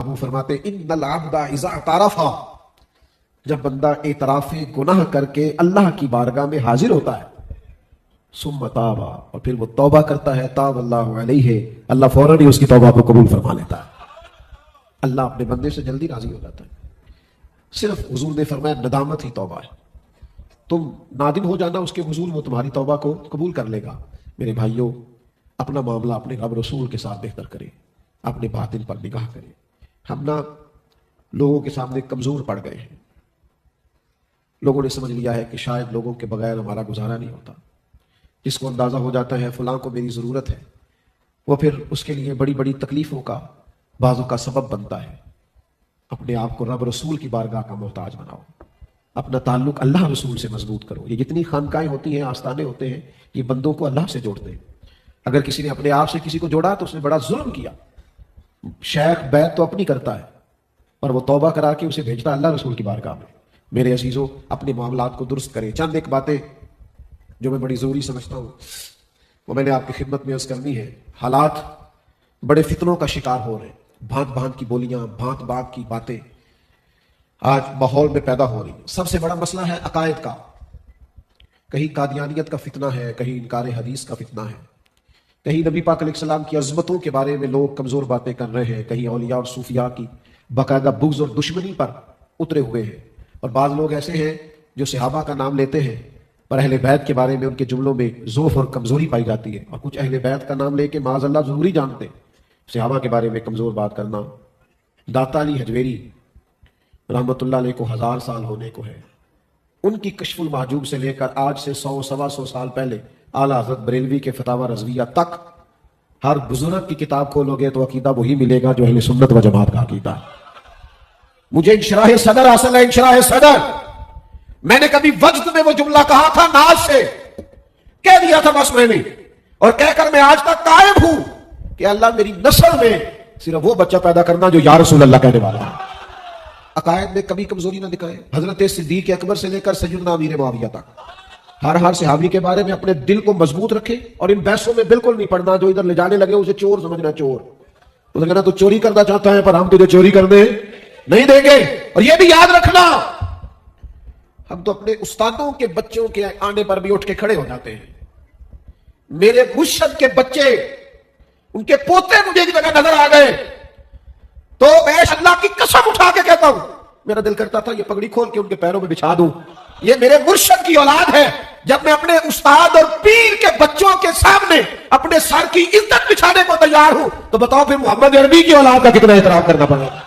وہ فرماتے ان العبد اذا اعترف، جب بندہ اعتراف گناہ کر کے اللہ کی بارگاہ میں حاضر ہوتا ہے، ثم تاب، اور پھر وہ توبہ کرتا ہے، تاب اللہ علیہ، اللہ فوراً ہی اس کی توبہ کو قبول فرما لیتا ہے۔ اللہ اپنے بندے سے جلدی راضی ہو جاتا ہے۔ صرف حضور نے فرمایا ندامت ہی توبہ ہے، تم نادم ہو جانا اس کے حضور، وہ تمہاری توبہ کو قبول کر لے گا۔ میرے بھائیوں، اپنا معاملہ اپنے رب رسول کے ساتھ بہتر کریں، اپنے باطن پر نگاہ کریں۔ ہم نہ لوگوں کے سامنے کمزور پڑ گئے ہیں، لوگوں نے سمجھ لیا ہے کہ شاید لوگوں کے بغیر ہمارا گزارا نہیں ہوتا۔ جس کو اندازہ ہو جاتا ہے فلاں کو میری ضرورت ہے، وہ پھر اس کے لیے بڑی بڑی تکلیفوں کا بعضوں کا سبب بنتا ہے۔ اپنے آپ کو رب رسول کی بارگاہ کا محتاج بناؤ، اپنا تعلق اللہ رسول سے مضبوط کرو۔ یہ جتنی خانقاہیں ہوتی ہیں، آستانے ہوتے ہیں، یہ بندوں کو اللہ سے جوڑتے ہیں۔ اگر کسی نے اپنے آپ سے کسی کو جوڑا تو اس نے بڑا ظلم کیا۔ شیخ بیعت تو اپنی کرتا ہے، پر وہ توبہ کرا کے اسے بھیجتا اللہ رسول کی بارگاہ میں۔ میرے عزیزوں، اپنے معاملات کو درست کریں۔ چند ایک باتیں جو میں بڑی ضروری سمجھتا ہوں وہ میں نے آپ کی خدمت میں عرض کرنی ہے۔ حالات بڑے فتنوں کا شکار ہو رہے ہیں، بھانت بھانت کی بولیاں، بھانت بھانت کی باتیں آج ماحول میں پیدا ہو رہی ہیں۔ سب سے بڑا مسئلہ ہے عقائد کا، کہیں قادیانیت کا فتنہ ہے، کہیں انکار حدیث کا فتنہ ہے، کہیں نبی پاک علیہ السلام کی عظمتوں کے بارے میں لوگ کمزور باتیں کر رہے ہیں، کہیں اولیاء اور صوفیاء کی باقاعدہ بغض اور دشمنی پر اترے ہوئے ہیں۔ اور بعض لوگ ایسے ہیں جو صحابہ کا نام لیتے ہیں پر اہل بیت کے بارے میں ان کے جملوں میں ضعف اور کمزوری پائی جاتی ہے، اور کچھ اہل بیت کا نام لے کے معاذ اللہ ضروری جانتے ہیں۔ صحابہ کے بارے میں کمزور بات کرنا۔ داتا علی حجویری رحمۃ اللہ علیہ کو 1000 سال ہونے کو ہے، ان کی کشف المحجوب سے لے کر آج سے 100 سوا 100 سال پہلے اعلیٰ حضرت بریلوی کے فتاوی رضویہ تک ہر بزرگ کی کتاب کھولو گے تو عقیدہ وہی ملے گا جو اہل سنت و جماعت کا عقیدہ ہے۔ مجھے انشراح صدر حاصل ہے، انشراح صدر۔ میں نے کبھی وجد میں وہ جملہ کہا تھا، ناز سے کہہ دیا تھا بس میں نے، اور کہہ کر میں آج تک قائم ہوں کہ اللہ میری نسل میں صرف وہ بچہ پیدا کرنا جو یا رسول اللہ کہنے والا ہے۔ عقائد میں کبھی کمزوری نہ دکھائیں۔ حضرت صدیق اکبر سے لے کر سیدنا امیر معاویہ تک ہر صحابی کے بارے میں اپنے دل کو مضبوط رکھے، اور ان بحثوں میں بالکل نہیں پڑنا۔ جو ادھر لے جانے لگے اسے چور سمجھنا، چور اسے کہنا تو چوری کرنا چاہتا ہے پر ہم تجھے چوری کرنے نہیں دیں گے۔ اور یہ بھی یاد رکھنا، ہم تو اپنے استادوں کے بچوں کے آنے پر بھی اٹھ کے کھڑے ہو جاتے ہیں۔ میرے مرشد کے بچے، ان کے پوتے مجھے ایک جگہ نظر آ گئے تو میں اللہ کی قسم اٹھا کے کہتا ہوں، میرا دل کرتا تھا یہ پگڑی کھول کے ان کے پیروں میں بچھا دوں۔ یہ میرے مرشد کی اولاد ہے۔ جب میں اپنے استاد اور پیر کے بچوں کے سامنے اپنے سر کی عزت بچھانے کو تیار ہوں تو بتاؤ پھر محمد عربی کی اولاد کا کتنا احترام کرنا پڑے گا۔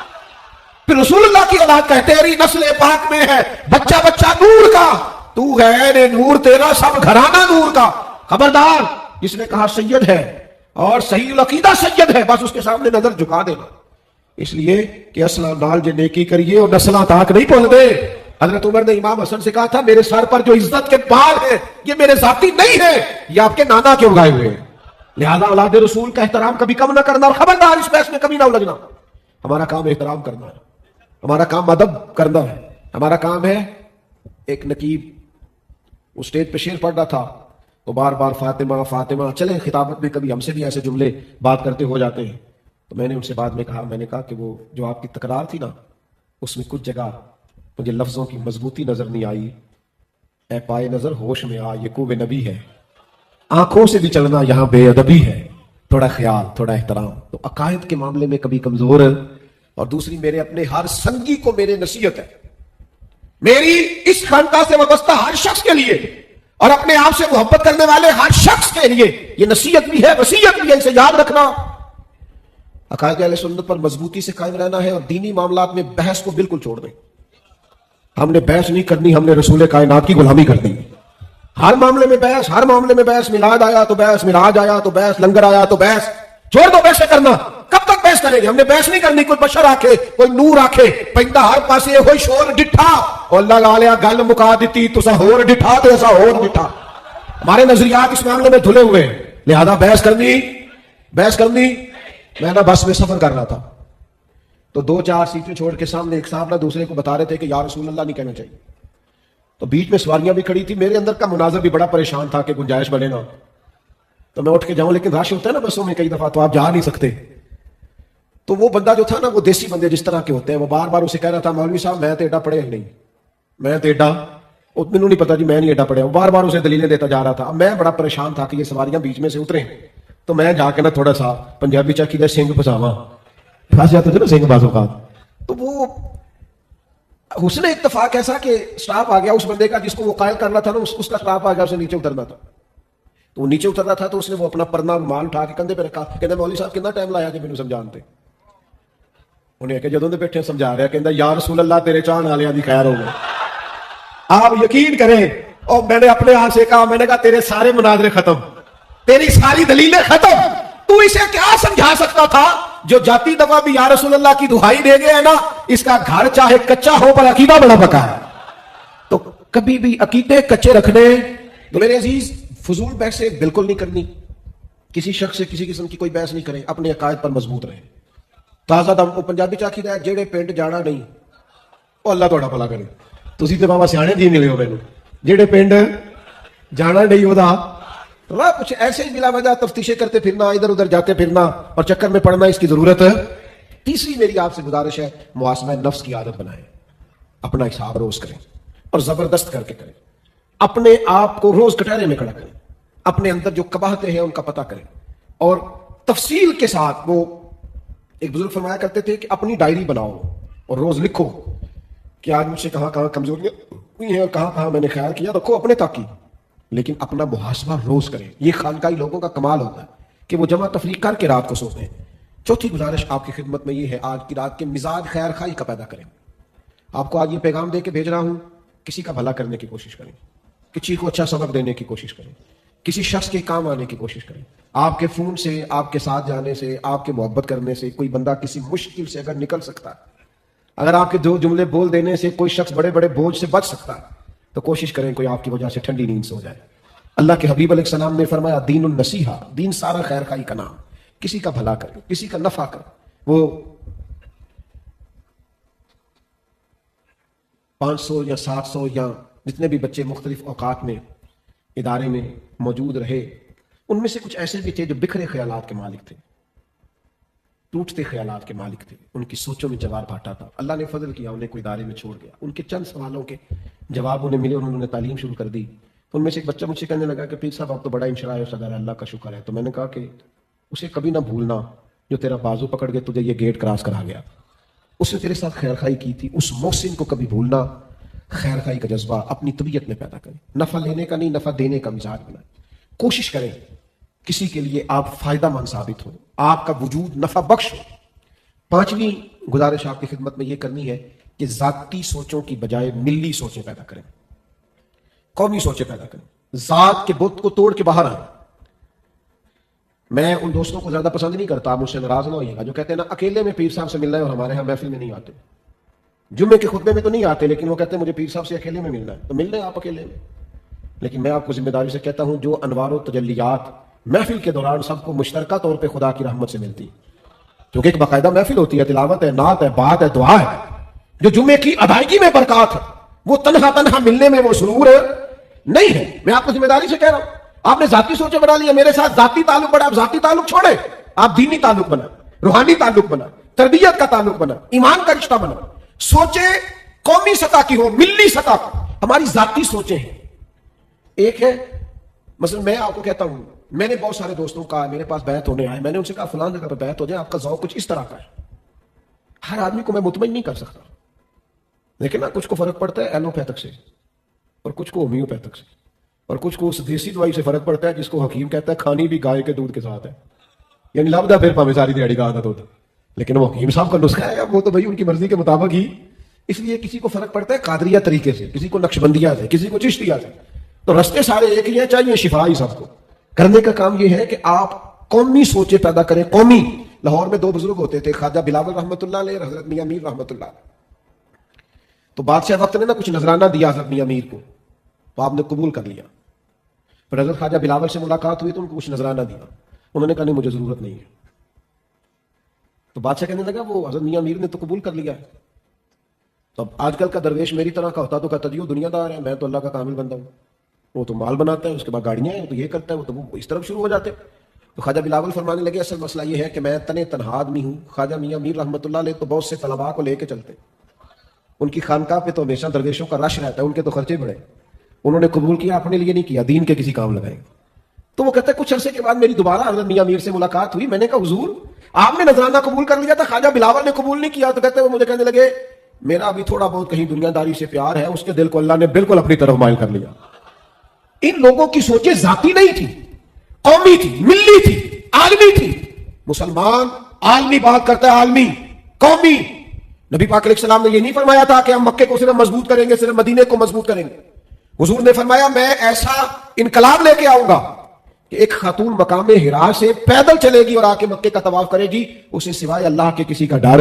پھر رسول اللہ کی اولاد کا، تیری نسل پاک میں ہے بچہ بچہ نور کا، تو ہے نور، تیرا سب گھرانہ نور کا۔ خبردار، جس نے کہا سید ہے اور صحیح العقیدہ سید ہے، بس اس کے سامنے نظر جھکا دینا، اس لیے کہ اصلہ نال جے نیکی کریے اور نسلہ تاک نہیں پہنچ دے۔ حضرت عمر نے امام حسن سے کہا تھا میرے سر پر جو عزت کے بال ہیں یہ میرے ذاتی نہیں ہے، یہ آپ کے نانا کے اگائے ہوئے ہیں۔ لہذا اولاد رسول کا احترام کبھی کم نہ کرنا، اور خبردار اس بحث میں کبھی نہ الجھنا۔ ہمارا کام احترام کرنا ہے، ہمارا کام ادب کرنا ہے، ہمارا کام ہے۔ ایک نقیب وہ اسٹیج پہ شعر پڑھ رہا تھا تو بار بار فاطمہ فاطمہ، چلے خطابت میں کبھی ہم سے بھی ایسے جملے بات کرتے ہو جاتے ہیں، تو میں نے ان سے بعد میں کہا کہ وہ جو آپ کی تکرار تھی نا اس میں کچھ جگہ مجھے لفظوں کی مضبوطی نظر نہیں آئی۔ اے پائے نظر ہوش میں آ، یہ کوب نبی ہے، آنکھوں سے بھی چلنا یہاں بے ادبی ہے، تھوڑا خیال تھوڑا احترام۔ تو عقائد کے معاملے میں کبھی کمزور ہے۔ اور دوسری، میرے اپنے ہر سنگی کو میرے نصیحت ہے، میری اس خانقاہ سے وابستہ ہر شخص کے لیے اور اپنے آپ سے محبت کرنے والے ہر شخص کے لیے یہ نصیحت بھی ہے، وصیت بھی ہے، اسے یاد رکھنا۔ عقائد اہل سنت پر مضبوطی سے قائم رہنا ہے، اور دینی معاملات میں بحث کو بالکل چھوڑ دیں۔ ہم نے بحث نہیں کرنی، ہم نے رسول کائنات کی غلامی کر دی۔ ہر معاملے میں بحث، ہر معاملے میں بحث، میلاد آیا تو بحث، معراج آیا تو بحث، لنگر آیا تو بحث۔ چھوڑ دو بحث کرنا، کب تک بحث کریں گے؟ ہم نے بحث نہیں کرنی۔ کوئی بشر آکھے، کوئی نور آکھے، پہندا ہر پاسے ہوئی شور ڈٹھا، اور اللہ لالیا گل مکا دیتی تسا ہور ڈٹھا تو ایسا ہور ڈٹھا۔ ہمارے نظریات اس معاملے میں دھلے ہوئے ہیں، لہذا بحث کرنی۔ میں نا بس میں سفر کر رہا تھا تو 2-4 سیٹیں چھوڑ کے سامنے ایک صاحب نہ دوسرے کو بتا رہے تھے کہ یا رسول اللہ نہیں کہنا چاہیے، تو بیچ میں سواریاں بھی کھڑی تھی، میرے اندر کا مناظر بھی بڑا پریشان تھا کہ گنجائش بنے نا تو میں اٹھ کے جاؤں، لیکن رش ہوتا ہے نا بسوں میں کئی دفعہ تو آپ جا نہیں سکتے۔ تو وہ بندہ جو تھا نا، وہ دیسی بندے جس طرح کے ہوتے ہیں، وہ بار بار اسے کہہ رہا تھا مولوی صاحب میں تو ایڈا پڑھے ہی نہیں، میں تو ایڈا، مینوں نہیں پتا جی میں نہیں ایڈا پڑھیا. بار بار اسے دلیلیں دیتا جا رہا تھا. اب میں بڑا پریشان تھا کہ یہ سواریاں بیچ میں سے اتریں، تو میں جا کے نا تھوڑا سا پنجابی چاکی دے سنگ پساواں، پھنس جاتے تھے نا سنگ بعض اوقات. تو وہ حسن اتفاق ایسا کہ سٹاپ آ گیا اس بندے کا جس کو وہ قائل کرنا تھا نا، اس کا سٹاپ آ گیا، اسے نیچے اترنا تھا. تو وہ نیچے اترنا تھا تو اس نے وہ اپنا پرنا مال اٹھا کے کندھے پہ رکھا. کہتے مولوی صاحب کتنا ٹائم لایا جی مینوں سمجھاتے. انہیں کہ جدوں دے بیٹھے سمجھا رہا، کہندا یا رسول اللہ تیرے چاہن والیاں دی خیر ہو گئی. آپ یقین کریں، اور میں نے اپنے ہاتھ سے کہا، میں نے کہا تیرے سارے مناظرے ختم، تیری ساری دلیلیں ختم. تو اسے کیا سمجھا سکتا تھا جو جاتی دفعہ بھی یا رسول اللہ کی دہائی دے گیا ہے نا، اس کا گھر چاہے کچا ہو پر عقیدہ بڑا پکا ہے. تو کبھی بھی عقیدے کچے رکھنے تو میرے عزیز فضول بحثیں بالکل نہیں کرنی. کسی شخص سے کسی قسم کی کوئی بحث نہیں کریں، اپنے عقائد پر مضبوط رہیں. تازہ دم وہ پنجابی چاکی دا جہے پنڈ جانا نہیں، وہ اللہ تہاڈا بھلا کرے. تسی تے بابا سیانے جی ملے ہو مینوں، جہے پنڈ جانا نہیں وہ کچھ ایسے ہی بلا وجہ تفتیشیں کرتے پھرنا، ادھر ادھر جاتے پھرنا اور چکر میں پڑنا اس کی ضرورت ہے. تیسری میری آپ سے گزارش ہے، محاسبہ نفس کی عادت بنائیں. اپنا حساب روز کریں اور زبردست کر کے کریں. اپنے آپ کو روز کٹہرے میں کھڑا کریں. اپنے اندر جو قباحتیں ہیں ان کا پتہ کریں اور تفصیل کے ساتھ. وہ ایک بزرگ فرمایا کرتے تھے کہ اپنی ڈائری بناؤ اور روز لکھو کہ آج مجھ سے کہاں کہاں کمزوریاں ہوئی ہیں اور کہاں کہاں میں نے خیال کیا. رکھو اپنے تک ہی، لیکن اپنا محاسبہ روز کریں. یہ خانقاہی لوگوں کا کمال ہوتا ہے کہ وہ جمع تفریق کر کے رات کو سوتے ہیں. چوتھی گزارش آپ کی خدمت میں یہ ہے، آج کی رات کے مزاج خیر خائی کا پیدا کریں. آپ کو آج یہ پیغام دے کے بھیج رہا ہوں، کسی کا بھلا کرنے کی کوشش کریں، کسی کو اچھا سبق دینے کی کوشش کریں، کسی شخص کے کام آنے کی کوشش کریں. آپ کے فون سے، آپ کے ساتھ جانے سے، آپ کے محبت کرنے سے کوئی بندہ کسی مشکل سے اگر نکل سکتا ہے، اگر آپ کے دو جملے بول دینے سے کوئی شخص بڑے بڑے بوجھ سے بچ سکتا ہے، تو کوشش کریں کوئی آپ کی وجہ سے ٹھنڈی نیند سے ہو جائے. اللہ کے حبیب علیہ السلام نے فرمایا دین النصیحہ، دین سارا خیر خائی کا نام. کسی کا بھلا کریں، کسی کا نفع کریں. وہ 500 یا 700 یا جتنے بھی بچے مختلف اوقات میں ادارے میں موجود رہے، ان میں سے کچھ ایسے بھی تھے جو بکھرے خیالات کے مالک تھے، ٹوٹتے خیالات کے مالک تھے. ان کی سوچوں میں جوار بھاٹا تھا. اللہ نے فضل کیا، انہیں کوئی ادارے میں چھوڑ گیا. ان کے چند سوالوں کے جواب انہیں ملے، انہوں نے تعلیم شروع کر دی. ان میں سے ایک بچہ مجھ سے کہنے لگا کہ پیر صاحب آپ تو بڑا انشراح صدر ہے، اللہ کا شکر ہے. تو میں نے کہا کہ اسے کبھی نہ بھولنا جو تیرا بازو پکڑ کے تجھے یہ گیٹ کراس کرا گیا. اس نے تیرے ساتھ خیر خائی کی تھی. اس محسن کو کبھی بھولنا. خیر خائی کا جذبہ اپنی طبیعت میں پیدا کریں. نفع لینے کا نہیں، نفع دینے کا مزاج بنائیں. کوشش کریں کسی کے لیے آپ فائدہ مند ثابت ہو، آپ کا وجود نفع بخش ہو. پانچویں گزارش آپ کی خدمت میں یہ کرنی ہے کہ ذاتی سوچوں کی بجائے ملی سوچیں پیدا کریں، قومی سوچیں پیدا کریں. ذات کے بت کو توڑ کے باہر آئیں. میں ان دوستوں کو زیادہ پسند نہیں کرتا، آپ مجھ سے ناراض نہ ہوئیے گا، جو کہتے ہیں نا اکیلے میں پیر صاحب سے ملنا ہے اور ہمارے ہاں محفل میں نہیں آتے. جمعے کے خطبے میں تو نہیں آتے، لیکن وہ کہتے ہیں مجھے پیر صاحب سے اکیلے میں ملنا ہے. تو مل لیں آپ اکیلے میں. لیکن میں آپ کو ذمہ داری سے کہتا ہوں، جو انوار و تجلیات محفل کے دوران سب کو مشترکہ طور پہ خدا کی رحمت سے ملتی، کیونکہ ایک باقاعدہ محفل ہوتی ہے، تلاوت ہے، نعت ہے، بات ہے، دعا ہے. جو جمعے کی ادائیگی میں برکات ہے، وہ تنہا ملنے میں وہ سرور نہیں ہے. میں آپ کو ذمہ داری سے کہہ رہا ہوں. آپ نے ذاتی سوچیں بنا لی، میرے ساتھ ذاتی تعلق بنا. آپ ذاتی تعلق چھوڑیں، آپ دینی تعلق بنا، روحانی تعلق بنا، تربیت کا تعلق بنا، ایمان کا رشتہ بنا. سوچیں قومی سطح کی ہو، ملی سطح کی. ہماری ذاتی سوچیں ہیں. ایک ہے مثلا میں آپ کو کہتا ہوں، میں نے بہت سارے دوستوں کا میرے پاس بیعت ہونے آئے، میں نے ان سے کہا فلاں جگہ پہ بیعت ہو جائے، آپ کا ذوق کچھ اس طرح کا ہے. ہر آدمی کو میں مطمئن نہیں کر سکتا، لیکن نا کچھ کو فرق پڑتا ہے ایلوپیتھک سے، اور کچھ کو ہومیوپیتھک سے، اور کچھ کو اس دیسی دوائی سے فرق پڑتا ہے جس کو حکیم کہتا ہے کھانی بھی گائے کے دودھ کے ساتھ ہے، یعنی لبدا پھر پاویں ساری دیہڑی کا عادت ہوتا. لیکن وہ حکیم صاحب کا نسخہ ہے، وہ تو بھائی ان کی مرضی کے مطابق ہی. اس لیے کسی کو فرق پڑتا ہے قادریہ طریقے سے، کسی کو نقشبندیہ سے، کسی کو چشتیہ سے. تو رستے سارے ایک ہی ہیں، چاہیے شفا ہی سب کو. کرنے کا کام یہ ہے کہ آپ قومی سوچیں پیدا کریں. قومی. لاہور میں 2 بزرگ ہوتے تھے، خواجہ بلاول رحمۃ اللہ علیہ، حضرت میاں میر رحمۃ اللہ علیہ. تو بادشاہ وقت نے نا کچھ نذرانہ دیا حضرت میاں میر کو، تو آپ نے قبول کر لیا. پھر حضرت خواجہ بلاول سے ملاقات ہوئی تو ان کو کچھ نذرانہ دیا، انہوں نے کہا نہیں مجھے ضرورت نہیں ہے. تو بادشاہ کہنے لگا وہ حضرت میاں میر نے تو قبول کر لیا ہے. تو اب آج کل کا درویش میری طرح کا ہوتا تو کہتا جی وہ دنیا دار ہے، میں تو اللہ کا کامل بندہ ہوں. وہ تو مال بناتا ہے، اس کے بعد گاڑیاں ہیں، وہ تو یہ کرتا ہے، وہ تو وہ اس طرف شروع ہو جاتے. تو خواجہ بلاول فرمانے لگے اصل مسئلہ یہ ہے کہ میں تنہا آدمی ہوں، خواجہ میاں میر رحمۃ اللہ علیہ تو بہت سے طلباء کو لے کے چلتے، ان کی خانقاہ پہ تو ہمیشہ درویشوں کا رش رہتا ہے، ان کے تو خرچے بڑھے، انہوں نے قبول کیا، اپنے لیے نہیں کیا، دین کے کسی کام لگائیں گے۔ تو وہ کہتے ہیں کچھ عرصے کے بعد میری دوبارہ حضرت میاں میر سے ملاقات ہوئی، میں نے کہا حضور آپ نے نذرانہ قبول کر لیا تھا، خواجہ بلاول نے قبول نہیں کیا۔ تو کہتے ہیں وہ مجھے کہنے لگے میرا ابھی تھوڑا بہت کہیں دنیا داری سے پیار ہے، اس کے دل کو اللہ نے بالکل اپنی طرف مائل کر لیا۔ ان لوگوں کی سوچیں ذاتی نہیں تھی، قومی تھی، ملی تھی، عالمی تھی۔ مسلمان عالمی بات کرتا ہے، عالمی، قومی۔ نبی پاک علیہ السلام نے یہ نہیں فرمایا تھا کہ ہم مکے کو صرف مضبوط کریں گے، صرف مدینے کو مضبوط کریں گے۔ حضور نے فرمایا میں ایسا انقلاب لے کے آؤں گا کہ ایک خاتون مقام ہرا سے پیدل چلے گی اور آ کے مکے کا طواف کرے گی، اسے سوائے اللہ کے کسی کا ڈر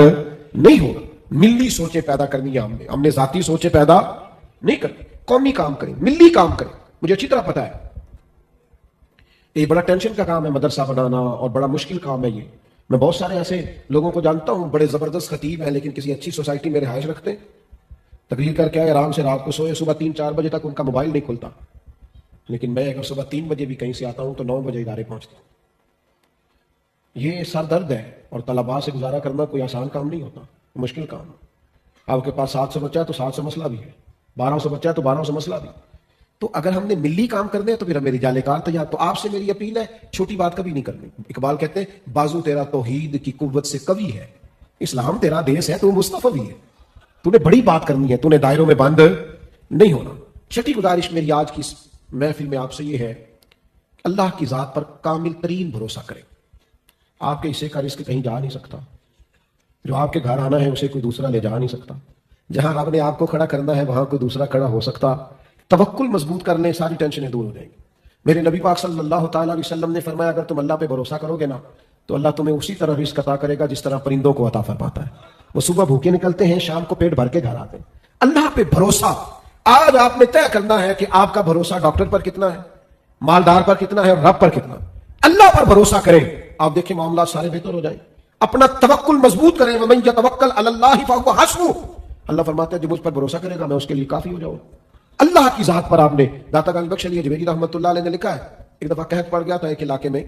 نہیں ہوگا۔ ملی سوچیں پیدا کرنی ہے ہم نے ذاتی سوچیں پیدا نہیں کرنی۔ قومی کام کریں، ملی کام کریں۔ مجھے اچھی طرح پتا ہے یہ بڑا ٹینشن کا کام ہے مدرسہ بنانا، اور بڑا مشکل کام ہے یہ۔ میں بہت سارے ایسے لوگوں کو جانتا ہوں بڑے زبردست خطیب ہیں، لیکن کسی اچھی سوسائٹی میں رہائش رکھتے ہیں، تقریر کر کے آئے، آرام سے رات کو سوئے، صبح 3-4 بجے تک ان کا موبائل نہیں کھلتا۔ لیکن میں اگر صبح 3 بجے بھی کہیں سے آتا ہوں تو 9 بجے ادارے پہنچتا ہوں۔ یہ سر درد ہے، اور طلباء سے گزارا کرنا کوئی آسان کام نہیں ہوتا، مشکل کام ہے۔ آپ کے پاس 700 بچہ ہے تو 700 مسئلہ بھی ہے، 1200 بچہ ہے تو 1200 مسئلہ بھی۔ تو اگر ہم نے ملی کام کرنے ہیں تو پھر میری جالے کار تیار۔ تو آپ سے میری اپیل ہے چھوٹی بات کبھی نہیں کرنی۔ اقبال کہتے ہیں بازو تیرا توحید کی قوت سے قوی ہے، اسلام تیرا دیس ہے، تو مصطفی ہے، تو نے بڑی بات کرنی ہے، تو نے دائروں میں بند نہیں ہونا۔ چھٹی گزارش میری آج کی محفل میں آپ سے یہ ہے، اللہ کی ذات پر کامل ترین بھروسہ کریں۔ آپ کے حصے کا رزق کہیں جا نہیں سکتا، جو آپ کے گھر آنا ہے اسے کوئی دوسرا لے جا نہیں سکتا، جہاں رب نے آپ کو کھڑا کرنا ہے وہاں کوئی دوسرا کھڑا ہو سکتا۔ توکل مضبوط کر لیں، ساری ٹینشنیں دور ہو جائیں گی۔ میرے نبی پاک صلی اللہ تعالیٰ علیہ وسلم نے فرمایا اگر تم اللہ پہ بھروسہ کرو گے نا تو اللہ تمہیں اسی طرح رزق عطا کرے گا جس طرح پرندوں کو عطا فرماتا ہے۔ وہ صبح بھوکے نکلتے ہیں، شام کو پیٹ بھر کے گھر آتے ہیں۔ اللہ پہ بھروسہ آج آپ نے طے کرنا ہے کہ آپ کا بھروسہ ڈاکٹر پر کتنا ہے، مالدار پر کتنا ہے، اور رب پر کتنا۔ اللہ پر بھروسہ کریں، آپ دیکھیں معاملات سارے بہتر ہو جائیں۔ اپنا توکل مضبوط کریں، وَمَن يَتَوَكَّلْ عَلَى اللَّهِ فَهُوَ حَسْبُهُ۔ اللہ فرماتے ہیں جو مجھ پر بھروسہ کرے گا میں اس کے لیے کافی ہو جاؤں۔ اللہ کی ذات پر آپ نے، داتا گنج بخش علی اجمیری رحمۃ اللہ علیہ نے لکھا ہے، ایک دفعہ قحط پڑ گیا تھا ایک علاقے میں،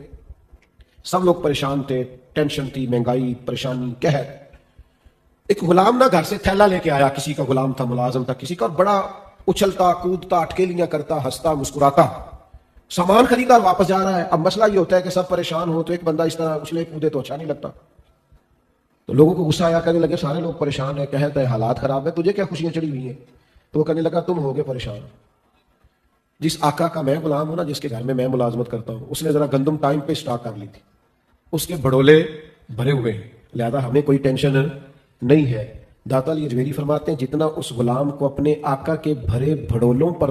سب لوگ پریشان تھے، ٹینشن تھی، مہنگائی، پریشانی، قحط۔ ایک غلام نہ گھر سے تھیلا لے کے آیا، کسی کا غلام تھا، ملازم تھا کسی کا، اور بڑا اچھلتا کودتا، اٹکیلیاں کرتا، ہنستا مسکراتا، سامان خریدا اور واپس جا رہا ہے۔ اب مسئلہ یہ ہوتا ہے کہ سب پریشان ہو تو ایک بندہ اس طرح اچھلے کودے تو اچھا نہیں لگتا۔ تو لوگوں کو غصہ آیا، کہنے لگے سارے لوگ پریشان ہیں، قحط ہے، حالات خراب ہے، تجھے کیا خوشیاں چڑھی ہوئی ہیں؟ تو وہ کہنے لگا تم ہوگے پریشان، جس آقا کا میں غلام ہوں نا، جس کے گھر میں ملازمت کرتا ہوں، اس نے ذرا گندم ٹائم پہ اسٹاک کر لی تھی، اس کے بڑولے بھرے ہوئے ہیں، لہذا ہمیں کوئی ٹینشن نہیں ہے۔ داتا علی اجمیری فرماتے ہیں جتنا اس غلام کو اپنے آقا کے بھرے بھڑولوں پر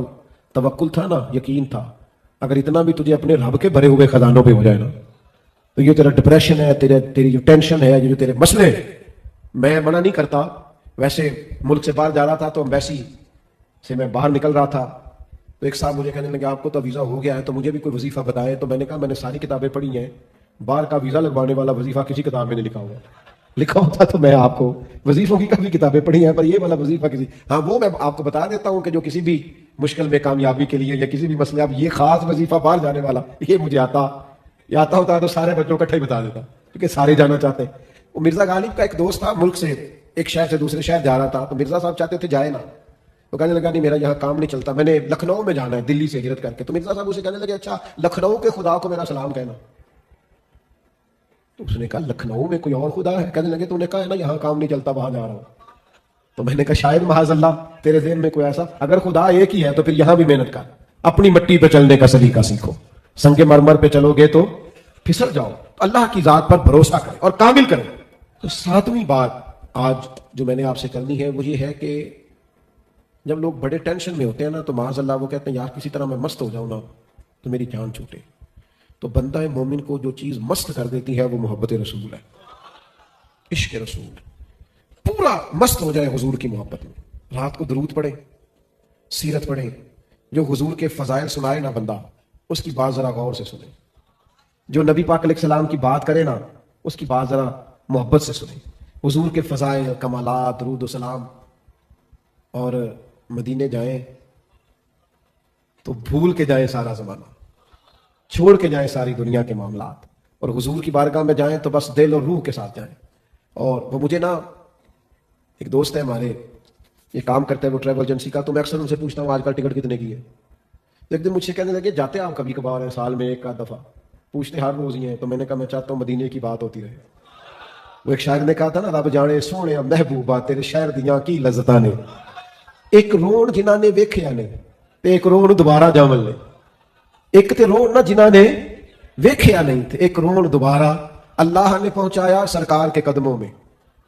توکل تھا نا، یقین تھا، اگر اتنا بھی تجھے اپنے رب کے بھرے ہوئے خزانوں پہ ہو جائے نا تو یہ تیرا ڈپریشن ہے، تیری جو ٹینشن ہے، جو تیرے مسئلے، میں منع نہیں کرتا۔ ویسے ملک سے باہر جا رہا تھا تو ایمبیسی سے میں باہر نکل رہا تھا تو ایک صاحب مجھے کہنے لگے آپ کو تو ویزا ہو گیا ہے تو مجھے بھی کوئی وظیفہ بتائے۔ تو میں نے کہا میں نے ساری کتابیں پڑھی ہیں، باہر کا ویزا لگوانے والا وظیفہ کسی کتاب میں نہیں لکھا ہوا، لکھا ہوتا تو میں آپ کو وظیفوں کی کافی کتابیں پڑھی ہیں، پر یہ والا وظیفہ کسی، ہاں وہ میں آپ کو بتا دیتا ہوں کہ جو کسی بھی مشکل میں کامیابی کے لیے یا کسی بھی مسئلے، اب یہ خاص وظیفہ باہر جانے والا یہ مجھے آتا ہوتا تو سارے بچوں کا اکٹھا ہی بتا دیتا، کیونکہ سارے جانا چاہتے ہیں۔ وہ مرزا غالب کا ایک دوست تھا، ملک سے ایک شہر سے دوسرے شہر جا رہا تھا، تو مرزا صاحب چاہتے تھے جائے نا، تو کہنے لگا نہیں میرا یہاں کام نہیں چلتا، میں نے لکھنؤ میں جانا ہے دلی سے ہجرت کر کے۔ تو مرزا صاحب اسے کہنے لگے اچھا لکھنؤ کے خدا کو میرا سلام کہنا۔ تو اس نے کہا لکھنؤ میں کوئی اور خدا ہے؟ کہنے لگے تو نے کہا ہے نا یہاں کام نہیں چلتا وہاں جا رہا ہوں۔ تو میں نے کہا شاید معاذ اللہ تیرے ذہن میں کوئی ایسا، اگر خدا ایک ہی ہے تو پھر یہاں بھی محنت کر، اپنی مٹی پہ چلنے کا سلیقہ سیکھو، سنگ مرمر پہ چلو گے تو پھسل جاؤ۔ اللہ کی ذات پر بھروسہ کریں اور کامل کریں۔ تو 7ویں بات آج جو میں نے آپ سے کرنی ہے وہ یہ ہے کہ جب لوگ بڑے ٹینشن میں ہوتے ہیں نا تو معاذ اللہ وہ کہتے ہیں یار کسی طرح میں مست ہو جاؤں نا تو میری جان چھوٹے۔ تو بندہ مومن کو جو چیز مست کر دیتی ہے وہ محبت رسول ہے، عشق رسول، پورا مست ہو جائے حضور کی محبت میں۔ رات کو درود پڑھیں، سیرت پڑھیں، جو حضور کے فضائل سنائے نا بندہ اس کی بات ذرا غور سے سنیں، جو نبی پاک علیہ السلام کی بات کرے نا اس کی بات ذرا محبت سے سنیں، حضور کے فضائل، کمالات، درود و سلام، اور مدینے جائیں تو بھول کے جائیں سارا زمانہ، چھوڑ کے جائیں ساری دنیا کے معاملات، اور حضور کی بارگاہ میں جائیں تو بس دل اور روح کے ساتھ جائیں. اور وہ مجھے نا ایک دوست ہے ہمارے, یہ کام کرتے ہیں وہ ٹریول ایجنسی کا, تو میں اکثر ان سے پوچھتا ہوں آج کل ٹکٹ کتنے کی ہے. تو ایک دن مجھ سے کہنے لگے جاتے آپ کبھی کبھار ہیں سال میں ایک آدھ دفعہ؟ پوچھتے ہر روز ہی ہیں. تو میں نے کہا میں چاہتا ہوں مدینے کی بات ہوتی رہے. وہ ایک شاعر نے کہا تھا نا, رب جانے سونے محبوبہ تیرے شہر دیاں کی لذتاں نے, ایک رون جنہاں نے ویکھیا نہیں تے ایک رون دوبارہ جامل نے. ایک تے رون نہ جنہاں نے ویکھیا نہیں تے ایک رون دوبارہ اللہ نے پہنچایا سرکار کے قدموں میں.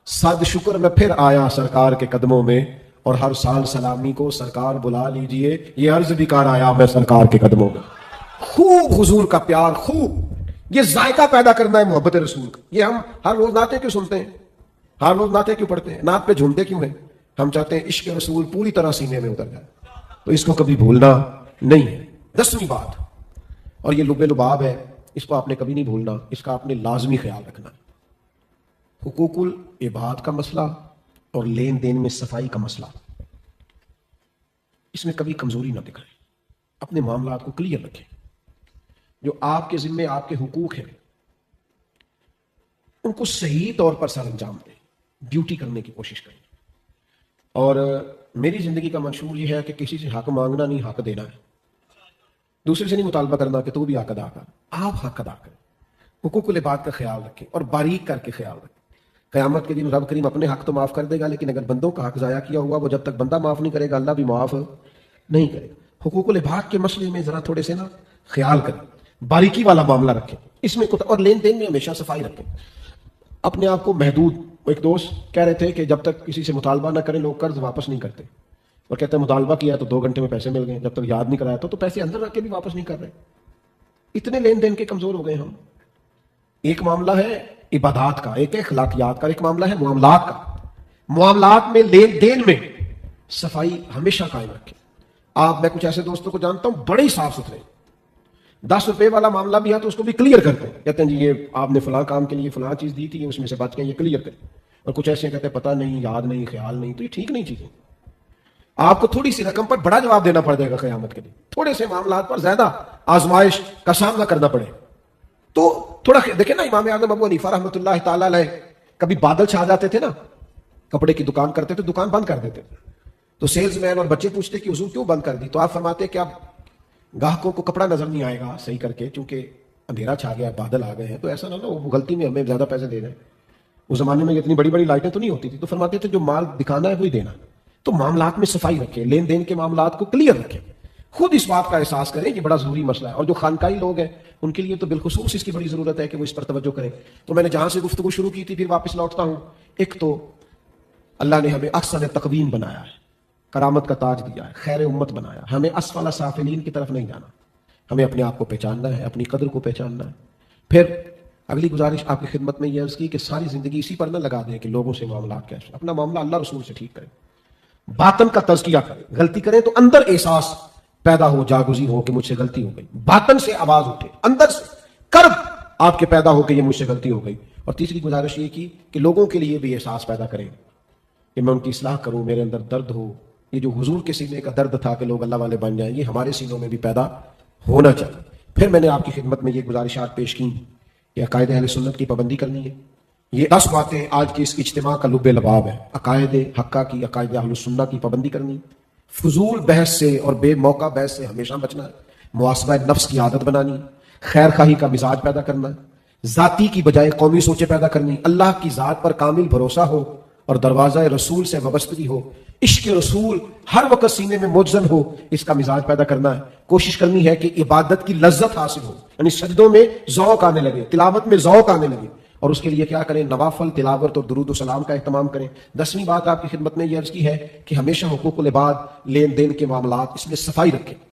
صد شکر میں پھر آیا سرکار کے قدموں میں, اور ہر سال سلامی کو سرکار بلا لیجئے, یہ عرض بھی کر آیا میں سرکار کے قدموں میں. خوب حضور کا پیار, خوب یہ ذائقہ پیدا کرنا ہے محبت رسول کا. یہ ہم ہر روز نعتیں کیوں سنتے ہیں, ہر روز نعتیں کیوں پڑھتے ہیں, نعت پہ جھومتے کیوں ہیں؟ ہم چاہتے ہیں عشق رسول پوری طرح سینے میں اتر جائے. تو اس کو کبھی بھولنا نہیں ہے. 10ویں بات, اور یہ لب لباب ہے, اس کو آپ نے کبھی نہیں بھولنا, اس کا آپ نے لازمی خیال رکھنا. حقوق العباد کا مسئلہ اور لین دین میں صفائی کا مسئلہ, اس میں کبھی کمزوری نہ دکھائیں. اپنے معاملات کو کلیئر رکھیں. جو آپ کے ذمے آپ کے حقوق ہیں ان کو صحیح طور پر سر انجام دیں, ڈیوٹی کرنے کی کوشش کریں. اور میری زندگی کا منشور یہ ہے کہ کسی سے حق مانگنا نہیں, حق دینا ہے. دوسرے سے نہیں مطالبہ کرنا کہ تو بھی حق ادا کر, آپ حق ادا کریں. حقوق العباد کا خیال رکھیں اور باریک کر کے خیال رکھیں. قیامت کے دن رب کریم اپنے حق تو معاف کر دے گا, لیکن اگر بندوں کا حق ضائع کیا ہوا وہ جب تک بندہ معاف نہیں کرے گا اللہ بھی معاف نہیں کرے گا. حقوق العباد کے مسئلے میں ذرا تھوڑے سے نا خیال کریں, باریکی والا معاملہ رکھیں اس میں, اور لین دین میں ہمیشہ صفائی رکھیں. اپنے آپ کو محدود. ایک دوست کہہ رہے تھے کہ جب تک کسی سے مطالبہ نہ کریں لوگ قرض واپس نہیں کرتے, اور کہتے ہیں مطالبہ کیا تو 2 گھنٹے میں پیسے مل گئے, جب تک یاد نہیں کرایا تو پیسے اندر رکھ کے بھی واپس نہیں کر رہے. اتنے لین دین کے کمزور ہو گئے ہم. ایک معاملہ ہے عبادات کا, ایک ہے اخلاقیات کا, ایک معاملہ ہے معاملات کا. معاملات میں لین دین میں صفائی ہمیشہ قائم رکھیں. میں کچھ ایسے دوستوں کو جانتا ہوں بڑے ہی صاف ستھرے, 10 روپے والا معاملہ بھی ہے تو اس کو بھی کلیئر کرتے ہیں, کہتے ہیں جی یہ آپ نے فلاں کام کے لیے فلاں چیز دی تھی, اس میں سے بچ گئے, یہ کلیئر کریں. اور کچھ ایسے کہتے ہیں پتہ نہیں, یاد نہیں, خیال نہیں. تو یہ ٹھیک نہیں چیزیں. آپ کو تھوڑی سی رقم پر بڑا جواب دینا پڑ جائے گا قیامت کے دن, تھوڑے سے معاملات پر زیادہ آزمائش کا سامنا کرنا پڑے. تو تھوڑا دیکھیں نا, امام اعظم ابو حنیفہ رحمۃ اللہ تعالی علیہ, کبھی بادل چھا جاتے تھے نا, کپڑے کی دکان کرتے تھے, دکان بند کر دیتے تھے. تو سیلز مین اور بچے پوچھتے کہ حضور کیوں بند کر دی؟ تو آپ فرماتے کہ اب گاہکوں کو کپڑا نظر نہیں آئے گا صحیح کر کے, چونکہ اندھیرا چھا گیا, بادل آ گئے ہیں, تو ایسا نہ ہو وہ غلطی میں ہمیں زیادہ پیسے دے دیں. اس زمانے میں اتنی بڑی بڑی لائٹیں تو نہیں ہوتی تھی, تو فرماتے تھے جو مال دکھانا ہے وہی دینا. تو معاملات میں صفائی رکھیں, لین دین کے معاملات کو کلیئر رکھیں. خود اس بات کا احساس کریں, یہ بڑا ضروری مسئلہ ہے. اور جو خانقاہی لوگ ہیں ان کے لیے تو بالخصوص اس کی بڑی ضرورت ہے کہ وہ اس پر توجہ کریں. تو میں نے جہاں سے گفتگو شروع کی تھی پھر واپس لوٹتا ہوں. ایک تو اللہ نے ہمیں احسن تقویم بنایا ہے, کرامت کا تاج دیا ہے, خیر امت بنایا. ہمیں اسفل سافلین کی طرف نہیں جانا, ہمیں اپنے آپ کو پہچاننا ہے, اپنی قدر کو پہچاننا ہے. پھر اگلی گزارش آپ کی خدمت میں یہ عرض کی کہ ساری زندگی اسی پر نہ لگا دیں کہ لوگوں سے معاملات کیسے, اپنا معاملہ اللہ رسول سے ٹھیک کریں. باطن کا تزکیہ کریں, غلطی کریں تو اندر احساس پیدا ہو, جاگزی ہو کہ مجھ سے غلطی ہو گئی, باطن سے آواز اٹھے, اندر سے کرب آپ کے پیدا ہو کہ یہ مجھ سے غلطی ہو گئی. اور تیسری گزارش یہ کی کہ لوگوں کے لیے بھی احساس پیدا کریں کہ میں ان کی اصلاح کروں, میرے اندر درد ہو. یہ جو حضور کے سینے کا درد تھا کہ لوگ اللہ والے بن جائیں, یہ ہمارے سینوں میں بھی پیدا ہونا چاہیے. پھر میں نے آپ کی خدمت میں یہ گزارشات پیش کی کہ عقائد اہل سنت کی پابندی کرنی ہے. یہ 10 باتیں آج کے اس اجتماع کا لب لباب ہے. عقائد حقہ کی, عقائد اہل سنت کی پابندی کرنی, فضول بحث سے اور بے موقع بحث سے ہمیشہ بچنا ہے, محاسبہ نفس کی عادت بنانی, خیر خواہی کا مزاج پیدا کرنا, ذاتی کی بجائے قومی سوچیں پیدا کرنی, اللہ کی ذات پر کامل بھروسہ ہو اور دروازہ رسول سے وابستگی ہو, عشق رسول ہر وقت سینے میں مجزن ہو, اس کا مزاج پیدا کرنا ہے. کوشش کرنی ہے کہ عبادت کی لذت حاصل ہو, یعنی سجدوں میں ذوق آنے لگے, تلاوت میں ذوق آنے لگے. اور اس کے لیے کیا کریں؟ نوافل تلاوت اور درود و سلام کا اہتمام کریں. 10ویں بات آپ کی خدمت میں یہ عرض کی ہے کہ ہمیشہ حقوق العباد, لین دین کے معاملات, اس میں صفائی رکھیں.